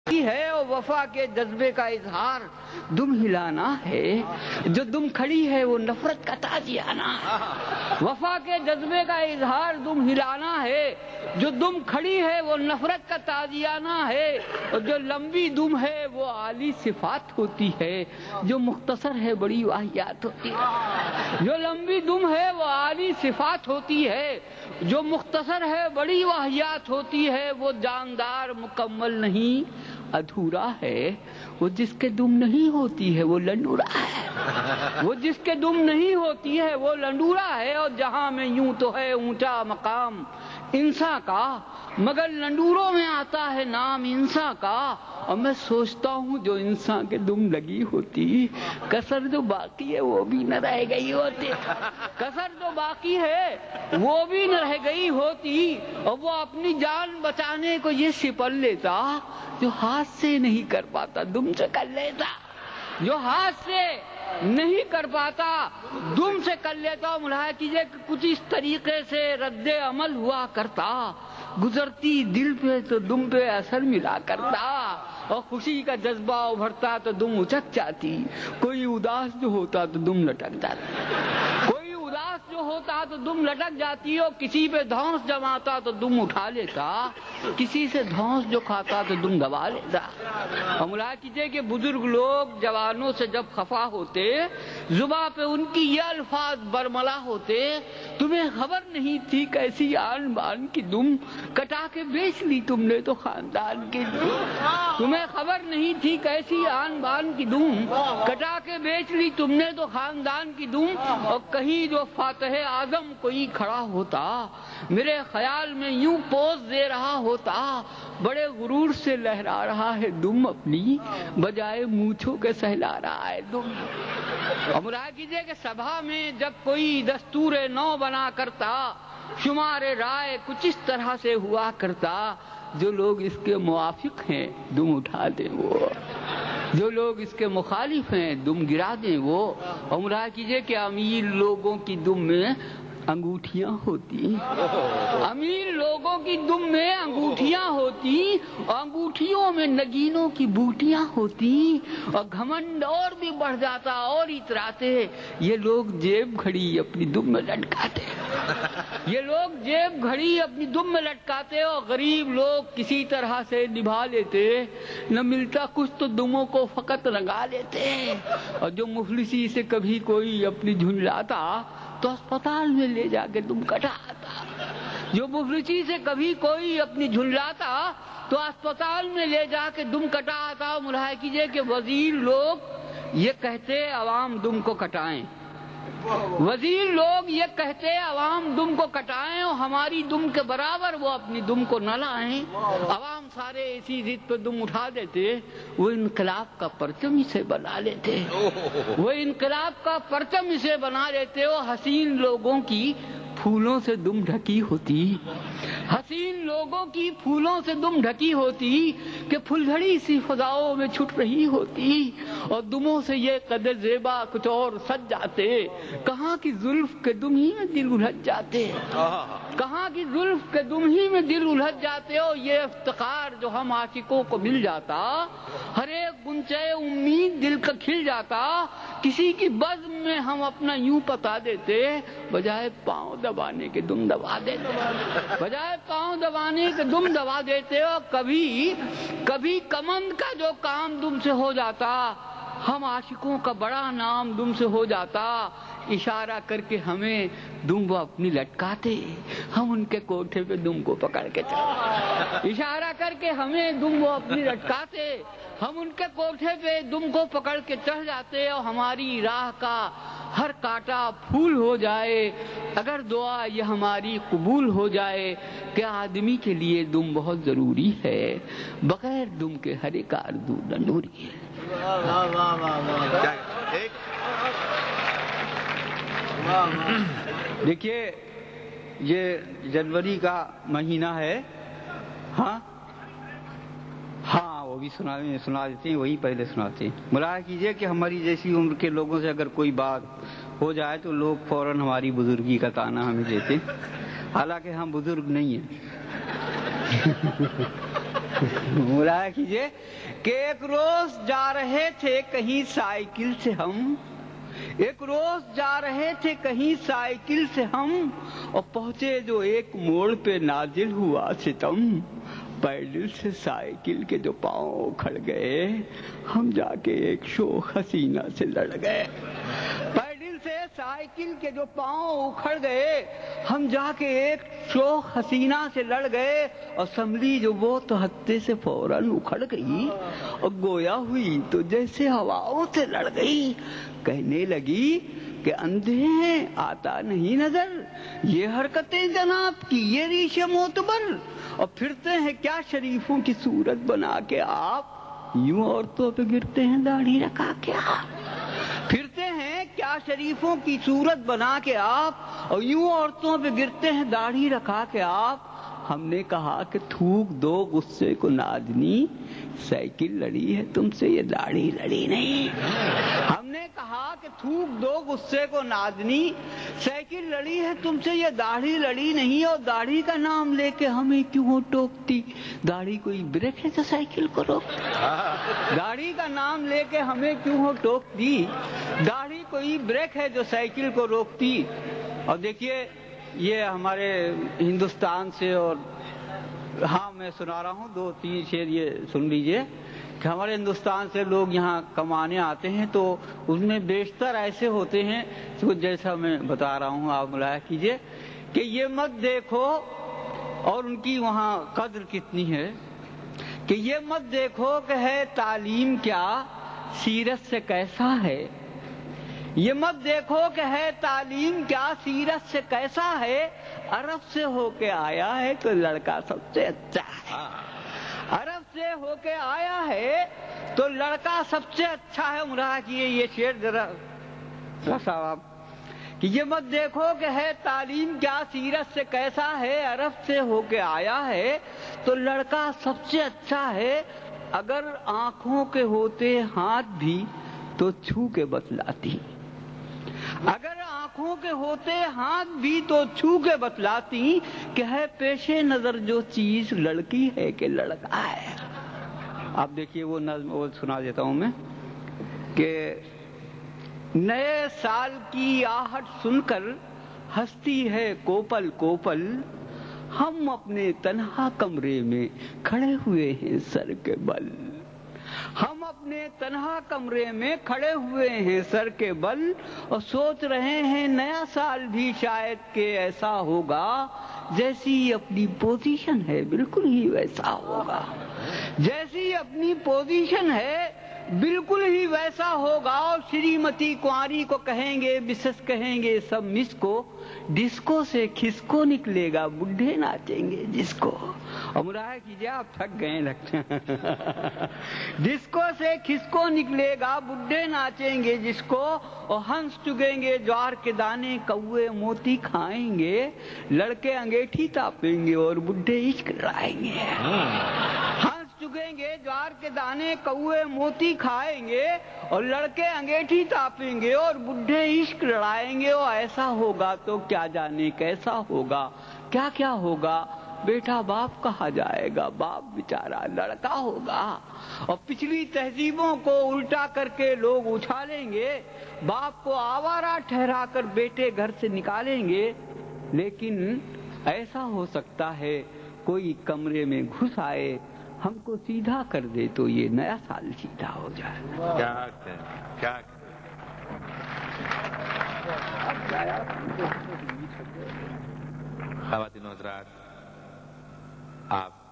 ہے اور وفا کے جذبے کا اظہار دم ہلانا ہے. جو دم کھڑی ہے وہ نفرت کا تازیانہ ہے. وفا کے جذبے کا اظہار دم ہلانا ہے. جو دم کھڑی ہے وہ نفرت کا تازیانہ ہے. اور جو لمبی دم ہے وہ عالی صفات ہوتی ہے. جو مختصر ہے بڑی واہیات ہوتی ہے. جو لمبی دم ہے وہ عالی صفات ہوتی ہے. جو مختصر ہے بڑی واہیات ہوتی ہے. وہ جاندار مکمل نہیں ادھورا ہے. وہ جس کے دم نہیں ہوتی ہے وہ لنڈورا ہے. وہ جس کے دم نہیں ہوتی ہے وہ لنڈورا ہے. اور جہاں میں یوں تو ہے اونچا مقام انسان کا، مگر لنڈوروں میں آتا ہے نام انسان کا. اور میں سوچتا ہوں جو انسان کے دم لگی ہوتی، کسر جو باقی ہے وہ بھی نہ رہ گئی ہوتی. کسر جو باقی ہے وہ بھی نہ رہ گئی ہوتی. اور وہ اپنی جان بچانے کو یہ سپر لیتا جو ہاتھ سے نہیں کر پاتا دم سے کر لیتا. جو ہاتھ سے نہیں کر پاتا دم سے کر لیتا. ملاحظہ کیجئے کہ کچھ اس طریقے سے رد عمل ہوا کرتا. گزرتی دل پہ تو دم پہ اثر ملا کرتا. اور خوشی کا جذبہ ابھرتا تو دم اچک جاتی. کوئی اداس جو ہوتا تو دم لٹک جاتی. کوئی اداس جو ہوتا تو دم لٹک جاتی. اور کسی پہ دھونس جماتا تو دم اٹھا لیتا. کسی سے دھونس جو کھاتا تو دم دبا لیتا. اور ملاحظہ کیجئے کہ بزرگ لوگ جوانوں سے جب خفا ہوتے زباں پہ ان کی یہ الفاظ برملا ہوتے: تمہیں خبر نہیں تھی کیسی آن بان کی دم کٹا کے بیچ لی تم نے تو خاندان کی دم. تمہیں خبر نہیں تھی کیسی آن بان کی دم کٹا کے بیچ لی تم نے تو خاندان کی دم. اور کہیں جو فاتح اعظم کوئی کھڑا ہوتا میرے خیال میں یوں پوز دے رہا ہوتا: بڑے غرور سے لہرا رہا ہے دم اپنی بجائے مونچھوں کے سہلا رہا ہے دم. اور مراحہ کیجئے کہ سبھا میں جب کوئی دستور نو بنا کرتا شمار رائے کچھ اس طرح سے ہوا کرتا: جو لوگ اس کے موافق ہیں دم اٹھا دیں وہ، جو لوگ اس کے مخالف ہیں دم گرا دیں وہ. اور مراحہ کیجئے کہ امیر لوگوں کی دم میں انگوٹھیاں ہوتی. امیر لوگوں کی دم میں انگوٹھیاں ہوتی. اور انگوٹھیوں میں نگینوں کی بوٹیاں ہوتی. اور گھمنڈ اور بھی بڑھ جاتا اور اتراتے: یہ لوگ جیب گھڑی اپنی دم میں لٹکاتے. یہ لوگ جیب گھڑی اپنی دم میں لٹکاتے. اور غریب لوگ کسی طرح سے نبھا لیتے. نہ ملتا کچھ تو دموں کو فقط رنگا لیتے. اور جو مفلسی سے کبھی کوئی اپنی جھنجھلاتا تو اسپتال میں لے جا کے دم کٹاتا. جو مفلسی سے کبھی کوئی اپنی جھنجھلاتا تو اسپتال میں لے جا کے دم کٹاتا. ملاحظہ کیجئے کہ وزیر لوگ یہ کہتے عوام دم کو کٹائیں. وزیر لوگ یہ کہتے عوام دم کو کٹائیں اور ہماری دم کے برابر وہ اپنی دم کو نہ لائیں. عوام سارے اسی ضد پہ دم اٹھا دیتے. وہ انقلاب کا پرچم اسے بنا لیتے. وہ انقلاب کا پرچم اسے بنا لیتے. وہ حسین لوگوں کی پھولوں سے دم ڈھکی ہوتی. حسین لوگوں کی پھولوں سے دم ڈھکی ہوتی کہ پھلجھڑی سی فضاؤں میں چھٹ رہی ہوتی. اور دموں سے یہ قدر زیبا کچھ اور سج جاتے. کہاں کی زلف کے دم ہی میں دل الجھ جاتے. کہاں کی زلف کے دم ہی میں دل الجھ جاتے. اور یہ افتخار جو ہم عاشقوں کو مل جاتا، ہر ایک گنچے امید دل کا کھل جاتا. کسی کی بزم میں ہم اپنا یوں پتا دیتے بجائے پاؤں دبانے کے دم دبا دیتے. بجائے پاؤں دبانے کے دم دبا دیتے. اور کبھی کمند کا جو کام دم سے ہو جاتا ہم عاشقوں کا بڑا نام دم سے ہو جاتا. اشارہ کر کے ہمیں دم وہ اپنی لٹکاتے. ہم ان کے کوٹھے پہ دم کو پکڑ کے چلتے. اشارہ کر کے ہمیں دم وہ اپنی لٹکاتے. ہم ان کے کوٹھے پہ دم کو پکڑ کے چڑھ جاتے. اور ہماری راہ کا ہر کانٹا پھول ہو جائے اگر دعا یہ ہماری قبول ہو جائے کہ آدمی کے لیے دم بہت ضروری ہے. بغیر دم کے ہر ایک آرزو ننوری ہے. دیکھیے یہ جنوری کا مہینہ ہے. ہاں وہ بھی سنا دیتے ہیں. وہی پہلے سناتے ہیں. ملاحظہ کیجئے کہ ہماری جیسی عمر کے لوگوں سے اگر کوئی بات ہو جائے تو لوگ فوراً ہماری بزرگی کا تانا ہمیں دیتے، حالانکہ ہم بزرگ نہیں ہیں. ملاحظہ کیجیے کہ ایک روز جا رہے تھے کہیں سائیکل سے ہم، ایک روز جا رہے تھے کہیں سائیکل سے ہم، اور پہنچے جو ایک موڑ پہ نازل ہوا ستم، پیڈل سے سائیکل کے جو پاؤں اکھڑ گئے، ہم جا کے ایک شوخ حسینہ سے لڑ گئے۔ پیڈل سے سائیکل کے جو پاؤں اکھڑ گئے، ہم جا کے ایک شوخ حسینہ سے لڑ گئے، اور سنبھلی جو وہ تو ہتے سے فوراً اکھڑ گئی، اور گویا ہوئی تو جیسے ہواؤں سے لڑ گئی۔ کہنے لگی کہ اندھے ہیں آتا نہیں نظر، یہ حرکتیں جناب کی یہ ریش معتبر، اور پھرتے ہیں کیا شریفوں کی صورت بنا کے آپ، یوں عورتوں پہ گرتے ہیں داڑھی رکھا کے آپ، پھرتے ہیں کیا شریفوں کی صورت بنا کے آپ، اور یوں عورتوں پہ گرتے ہیں داڑھی رکھا کے آپ۔ ہم نے کہا کہ تھوک دو غصے کو نادنی، سائیکل لڑی ہے تم سے یہ داڑھی لڑی نہیں۔ ہم نے کہا کہ تھوک دو غصے کو نادنی، سائیکل لڑی ہے تم سے یہ داڑھی لڑی نہیں، اور داڑھی کا نام لے کے ہمیں کیوں ٹوکتی؟ داڑھی کوئی بریک ہے جو سائیکل کو روکتی؟ داڑھی کا نام لے کے ہمیں کیوں ٹوکتی؟ داڑھی کوئی بریک ہے جو سائیکل کو روکتی؟ اور دیکھیے یہ ہمارے ہندوستان سے، اور ہاں میں سنا رہا ہوں 2-3 شعر یہ سن لیجئے کہ ہمارے ہندوستان سے لوگ یہاں کمانے آتے ہیں تو اس میں بیشتر ایسے ہوتے ہیں جیسا میں بتا رہا ہوں، آپ ملاحظہ کیجئے کہ یہ مت دیکھو، اور ان کی وہاں قدر کتنی ہے کہ یہ مت دیکھو کہ ہے تعلیم کیا سیرت سے کیسا ہے، یہ مت دیکھو کہ ہے تعلیم کیا سیرت سے کیسا ہے، عرب سے ہو کے آیا ہے تو لڑکا سب سے اچھا ہے، عرب سے ہو کے آیا ہے تو لڑکا سب سے اچھا ہے۔ مراحہ کیے یہ شعر ذرا صاحب کہ یہ مت دیکھو کہ ہے تعلیم کیا سیرت سے کیسا ہے، عرب سے ہو کے آیا ہے تو لڑکا سب سے اچھا ہے، اگر آنکھوں کے ہوتے ہاتھ بھی تو چھو کے بتلاتی، اگر آنکھوں کے ہوتے ہاتھ بھی تو چھو کے بتلاتی کہ ہے پیش نظر جو چیز لڑکی ہے کہ لڑکا ہے۔ آپ دیکھیے وہ نظم وہ سنا دیتا ہوں میں کہ نئے سال کی آہٹ سن کر ہنستی ہے کوپل کوپل، ہم اپنے تنہا کمرے میں کھڑے ہوئے ہیں سر کے بل، ہم اپنے تنہا کمرے میں کھڑے ہوئے ہیں سر کے بل، اور سوچ رہے ہیں نیا سال بھی شاید کہ ایسا ہوگا، جیسی اپنی پوزیشن ہے بالکل ہی ویسا ہوگا، جیسی اپنی پوزیشن ہے بالکل ہی ویسا ہوگا، اور شریمتی کنواری کو کہیں گے مسز کہیں گے سب مس کو، ڈسکو سے کھسکو نکلے گا بڈھے ناچیں گے جس کو۔ اور مراحہ کیجیے آپ تھک گئے لگتے ہیں ڈسکو سے کھسکو نکلے گا بڈھے ناچیں گے جس کو، اور ہنس چگیں گے جوار کے دانے کوے موتی کھائیں گے، لڑکے انگیٹھی تاپیں گے اور بڈھے عشق لڑائیں گے، ہنس چگیں گے جوار کے دانے کوے موتی کھائیں گے، اور لڑکے انگیٹھی تاپیں گے اور بڈھے عشق لڑائیں گے، اور ایسا ہوگا تو کیا جانے کیسا ہوگا، کیا کیا ہوگا، بیٹا باپ کہا جائے گا، باپ بیچارہ لڑکا ہوگا، اور پچھلی تہذیبوں کو الٹا کر کے لوگ اچھالیں گے، باپ کو آوارہ ٹھہرا کر بیٹے گھر سے نکالیں گے، لیکن ایسا ہو سکتا ہے کوئی کمرے میں گھس آئے ہم کو سیدھا کر دے تو یہ نیا سال سیدھا ہو جائے۔ کیا خواتین و حضرات، آپ